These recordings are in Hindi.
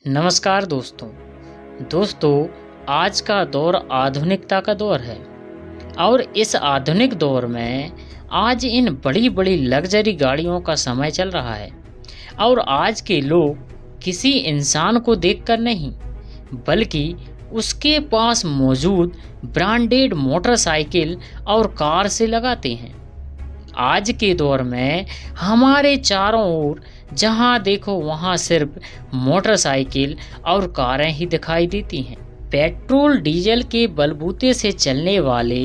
नमस्कार दोस्तों आज का दौर आधुनिकता का दौर है और इस आधुनिक दौर में आज इन बड़ी बड़ी लग्जरी गाड़ियों का समय चल रहा है। और आज के लोग किसी इंसान को देखकर नहीं बल्कि उसके पास मौजूद ब्रांडेड मोटरसाइकिल और कार से लगाते हैं। आज के दौर में हमारे चारों ओर जहां देखो वहां सिर्फ मोटरसाइकिल और कारें ही दिखाई देती हैं। पेट्रोल डीजल के बलबूते से चलने वाले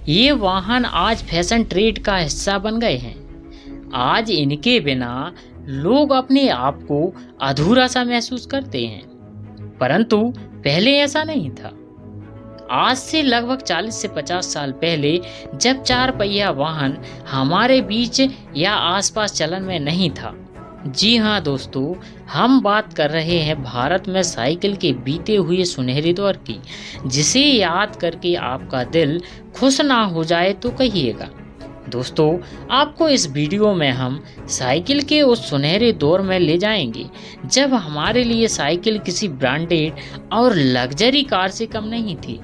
ये वाहन आज फैशन ट्रेंड का हिस्सा बन गए हैं। आज इनके बिना लोग अपने आप को अधूरा सा महसूस करते हैं, परंतु पहले ऐसा नहीं था। आज से लगभग 40 से 50 साल पहले जब चार पहिया वाहन हमारे बीच या आसपास चलन में नहीं था। जी हाँ दोस्तों, हम बात कर रहे हैं भारत में साइकिल के बीते हुए सुनहरे दौर की, जिसे याद करके आपका दिल खुश ना हो जाए तो कहिएगा। दोस्तों, आपको इस वीडियो में हम साइकिल के उस सुनहरे दौर में ले जाएंगे जब हमारे लिए साइकिल किसी ब्रांडेड और लग्जरी कार से कम नहीं थी।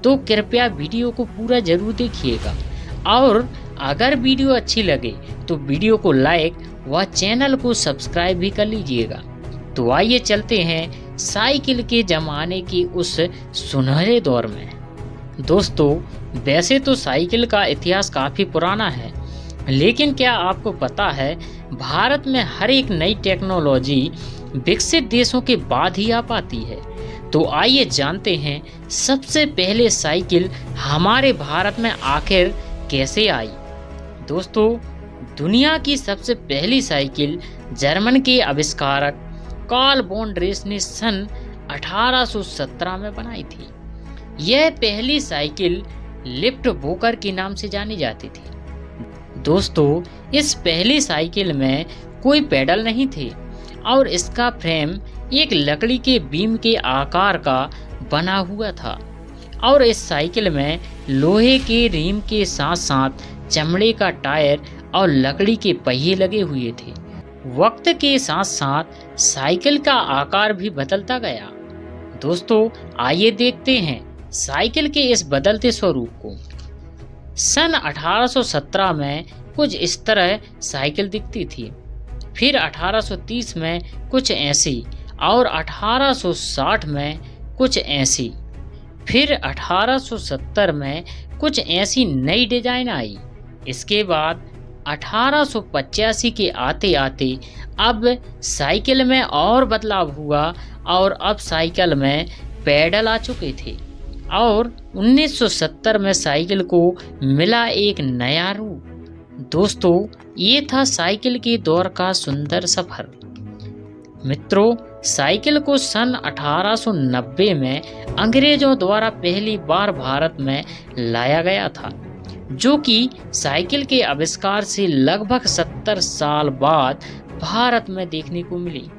तो कृपया वीडियो को पूरा जरूर देखिएगा और अगर वीडियो अच्छी लगे तो वीडियो को लाइक व चैनल को सब्सक्राइब भी कर लीजिएगा। तो आइए चलते हैं साइकिल के ज़माने की उस सुनहरे दौर में। दोस्तों, वैसे तो साइकिल का इतिहास काफ़ी पुराना है, लेकिन क्या आपको पता है भारत में हर एक नई टेक्नोलॉजी विकसित देशों के बाद ही आ पाती है। तो आइए जानते हैं सबसे पहले साइकिल हमारे भारत में आखिर कैसे आई। दोस्तों, दुनिया की सबसे पहली साइकिल जर्मन के आविष्कारक कार्ल वॉन ड्रेस ने सन 1817 में बनाई थी। यह पहली साइकिल लिफ्ट वॉकर के नाम से जानी जाती थी। दोस्तों, इस पहली साइकिल में कोई पेडल नहीं थे और इसका फ्रेम एक लकड़ी के बीम के आकार का बना हुआ था और इस साइकिल में लोहे के रिम के साथ साथ चमड़े का टायर और लकड़ी के पहिए लगे हुए थे। वक्त के साथ साथ साइकिल का आकार भी बदलता गया। दोस्तों, आइए देखते हैं साइकिल के इस बदलते स्वरूप को। सन 1817 में कुछ इस तरह साइकिल दिखती थी, फिर 1830 में कुछ ऐसी और 1860 में कुछ ऐसी, फिर 1870 में कुछ ऐसी नई डिजाइन आई। इसके बाद 1885 के आते आते अब साइकिल में और बदलाव हुआ और अब साइकिल में पेडल आ चुके थे और 1970 में साइकिल को मिला एक नया रूप। दोस्तों, ये था साइकिल के दौर का सुंदर सफर। मित्रों, साइकिल को सन 1890 में अंग्रेजों द्वारा पहली बार भारत में लाया गया था, जो कि साइकिल के आविष्कार से लगभग 70 साल बाद भारत में देखने को मिली।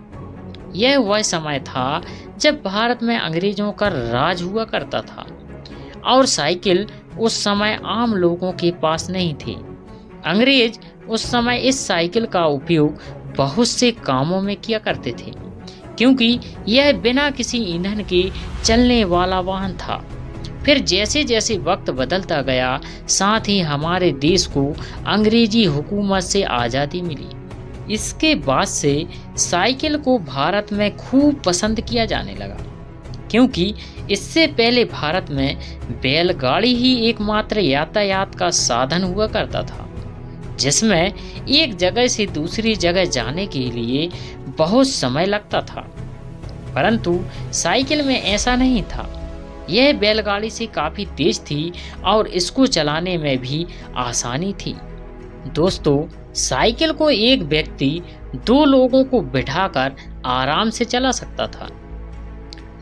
यह वह समय था जब भारत में अंग्रेजों का राज हुआ करता था और साइकिल उस समय आम लोगों के पास नहीं थी। अंग्रेज उस समय इस साइकिल का उपयोग बहुत से कामों में किया करते थे, क्योंकि यह बिना किसी ईंधन के चलने वाला वाहन था। फिर जैसे जैसे वक्त बदलता गया, साथ ही हमारे देश को अंग्रेजी हुकूमत से आज़ादी मिली। इसके बाद से साइकिल को भारत में खूब पसंद किया जाने लगा, क्योंकि इससे पहले भारत में बैलगाड़ी ही एकमात्र यातायात का साधन हुआ करता था, जिसमें एक जगह से दूसरी जगह जाने के लिए बहुत समय लगता था। परंतु साइकिल में ऐसा नहीं था। यह बैलगाड़ी से काफ़ी तेज थी और इसको चलाने में भी आसानी थी। दोस्तों, साइकिल को एक व्यक्ति 2 लोगों को बिठाकर आराम से चला सकता था।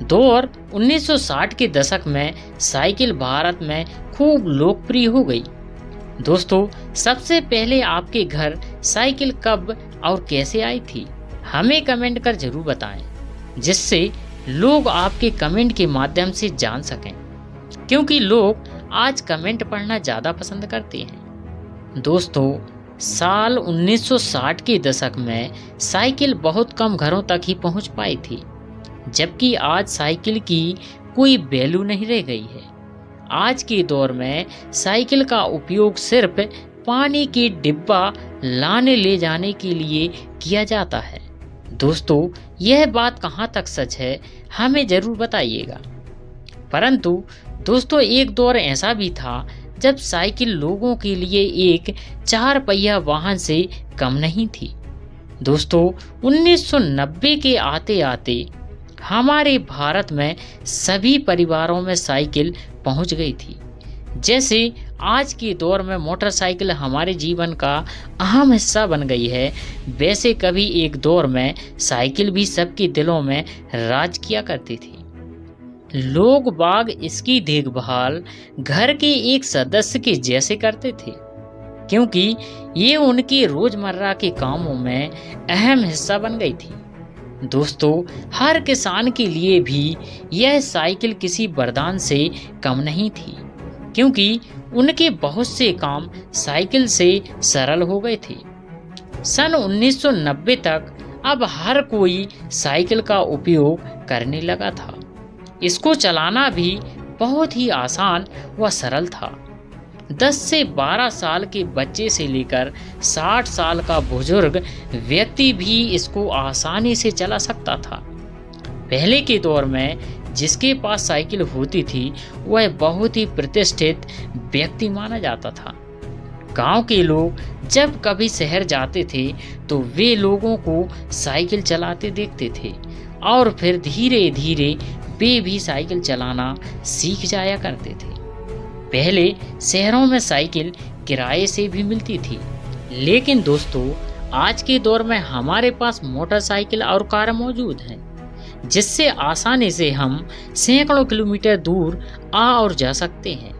दौर 1960 के दशक में साइकिल भारत में खूब लोकप्रिय हो गई। दोस्तों, सबसे पहले आपके घर साइकिल कब और कैसे आई थी, हमें कमेंट कर जरूर बताएं, जिससे लोग आपके कमेंट के माध्यम से जान सकें, क्योंकि लोग आज कमेंट पढ़ना ज़्यादा पसंद करते हैं। दोस्तों, साल 1960 के दशक में साइकिल बहुत कम घरों तक ही पहुंच पाई थी, जबकि आज साइकिल की कोई वैल्यू नहीं रह गई है। आज के दौर में साइकिल का उपयोग सिर्फ पानी की डिब्बा लाने ले जाने के लिए किया जाता है। दोस्तों, यह बात कहाँ तक सच है, हमें ज़रूर बताइएगा। परंतु दोस्तों, एक दौर ऐसा भी था जब साइकिल लोगों के लिए एक 4 पहिया वाहन से कम नहीं थी। दोस्तों, 1990 के आते आते हमारे भारत में सभी परिवारों में साइकिल पहुंच गई थी। जैसे आज के दौर में मोटरसाइकिल हमारे जीवन का अहम हिस्सा बन गई है, वैसे कभी एक दौर में साइकिल भी सबके दिलों में राज किया करती थी। लोग बाग इसकी देखभाल घर के एक सदस्य के जैसे करते थे, क्योंकि ये उनके रोजमर्रा के कामों में अहम हिस्सा बन गई थी। दोस्तों, हर किसान के लिए भी यह साइकिल किसी वरदान से कम नहीं थी, क्योंकि उनके बहुत से काम साइकिल से सरल हो गए थे। सन 1990 तक अब हर कोई साइकिल का उपयोग करने लगा था। इसको चलाना भी बहुत ही आसान व सरल था। 10 से 12 साल के बच्चे से लेकर 60 साल का बुजुर्ग व्यक्ति भी इसको आसानी से चला सकता था। पहले के दौर में जिसके पास साइकिल होती थी वह बहुत ही प्रतिष्ठित व्यक्ति माना जाता था। गांव के लोग जब कभी शहर जाते थे तो वे लोगों को साइकिल चलाते देखते थे और फिर धीरे धीरे वे भी साइकिल चलाना सीख जाया करते थे। पहले शहरों में साइकिल किराए से भी मिलती थी, लेकिन दोस्तों, आज के दौर में हमारे पास मोटरसाइकिल और कार मौजूद हैं, जिससे आसानी से हम सैकड़ों किलोमीटर दूर आ और जा सकते हैं।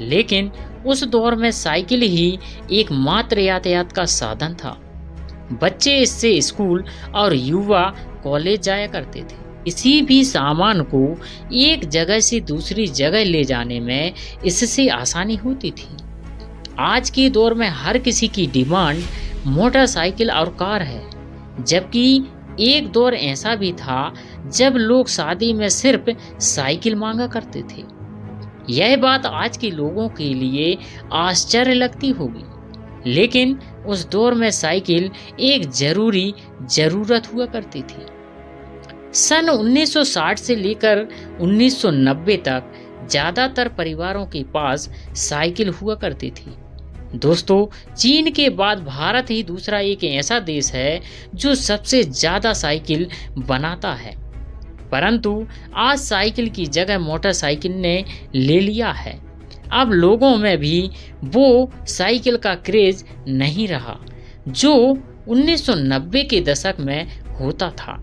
लेकिन उस दौर में साइकिल ही एकमात्र यातायात का साधन था। बच्चे इससे स्कूल और युवा कॉलेज जाया करते थे। किसी भी सामान को एक जगह से दूसरी जगह ले जाने में इससे आसानी होती थी। आज के दौर में हर किसी की डिमांड मोटरसाइकिल और कार है, जबकि एक दौर ऐसा भी था जब लोग शादी में सिर्फ साइकिल मांगा करते थे। यह बात आज के लोगों के लिए आश्चर्य लगती होगी, लेकिन उस दौर में साइकिल एक जरूरत हुआ करती थी। सन 1960 से लेकर 1990 तक ज़्यादातर परिवारों के पास साइकिल हुआ करती थी। दोस्तों, चीन के बाद भारत ही दूसरा एक ऐसा देश है जो सबसे ज़्यादा साइकिल बनाता है। परंतु आज साइकिल की जगह मोटरसाइकिल ने ले लिया है। अब लोगों में भी वो साइकिल का क्रेज नहीं रहा जो 1990 के दशक में होता था।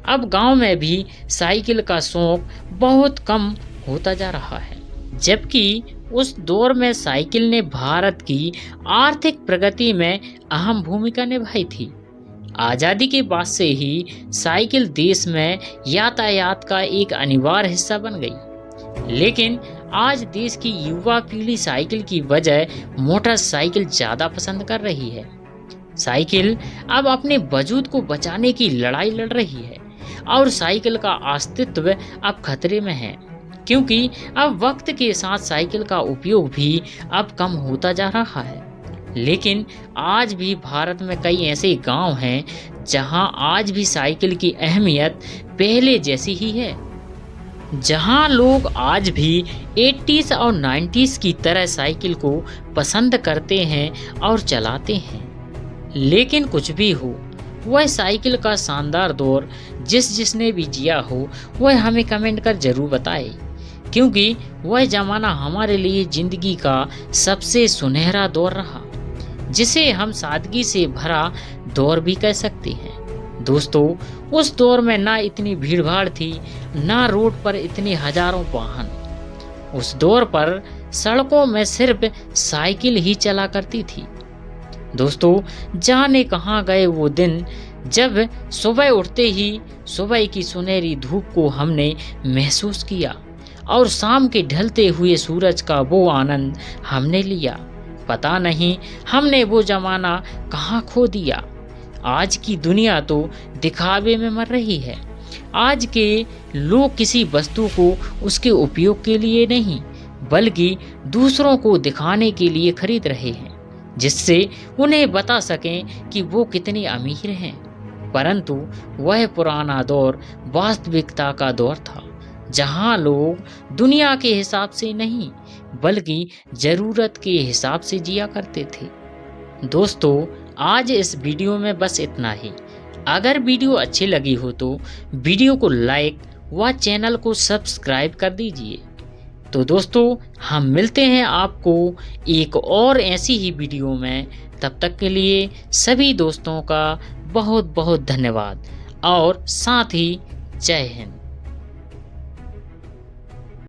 अब गांव में भी साइकिल का शौक बहुत कम होता जा रहा है, जबकि उस दौर में साइकिल ने भारत की आर्थिक प्रगति में अहम भूमिका निभाई थी। आज़ादी के बाद से ही साइकिल देश में यातायात का एक अनिवार्य हिस्सा बन गई, लेकिन आज देश की युवा पीढ़ी साइकिल की बजाय मोटरसाइकिल ज़्यादा पसंद कर रही है। साइकिल अब अपने वजूद को बचाने की लड़ाई लड़ रही है और साइकिल का अस्तित्व अब खतरे में है, क्योंकि अब वक्त के साथ साइकिल का उपयोग भी अब कम होता जा रहा है। लेकिन आज भी भारत में कई ऐसे गांव हैं जहां आज भी साइकिल की अहमियत पहले जैसी ही है, जहां लोग आज भी 80s और 90s की तरह साइकिल को पसंद करते हैं और चलाते हैं। लेकिन कुछ भी हो, वह साइकिल का शानदार दौर जिसने भी जिया हो वह हमें कमेंट कर जरूर बताए, क्योंकि वह ज़माना हमारे लिए ज़िंदगी का सबसे सुनहरा दौर रहा, जिसे हम सादगी से भरा दौर भी कह सकते हैं। दोस्तों, उस दौर में ना इतनी भीड़भाड़ थी, ना रोड पर इतने हजारों वाहन। उस दौर पर सड़कों में सिर्फ साइकिल ही चला करती थी। दोस्तों, जाने कहाँ गए वो दिन जब सुबह उठते ही सुबह की सुनहरी धूप को हमने महसूस किया और शाम के ढलते हुए सूरज का वो आनंद हमने लिया। पता नहीं हमने वो ज़माना कहाँ खो दिया। आज की दुनिया तो दिखावे में मर रही है आज के लोग किसी वस्तु को उसके उपयोग के लिए नहीं बल्कि दूसरों को दिखाने के लिए खरीद रहे हैं, जिससे उन्हें बता सकें कि वो कितने अमीर हैं। परंतु वह पुराना दौर वास्तविकता का दौर था, जहां लोग दुनिया के हिसाब से नहीं बल्कि ज़रूरत के हिसाब से जिया करते थे। दोस्तों, आज इस वीडियो में बस इतना ही। अगर वीडियो अच्छी लगी हो तो वीडियो को लाइक व चैनल को सब्सक्राइब कर दीजिए। तो दोस्तों, हम मिलते हैं आपको एक और ऐसी ही वीडियो में। तब तक के लिए सभी दोस्तों का बहुत बहुत धन्यवाद और साथ ही जय हिंद।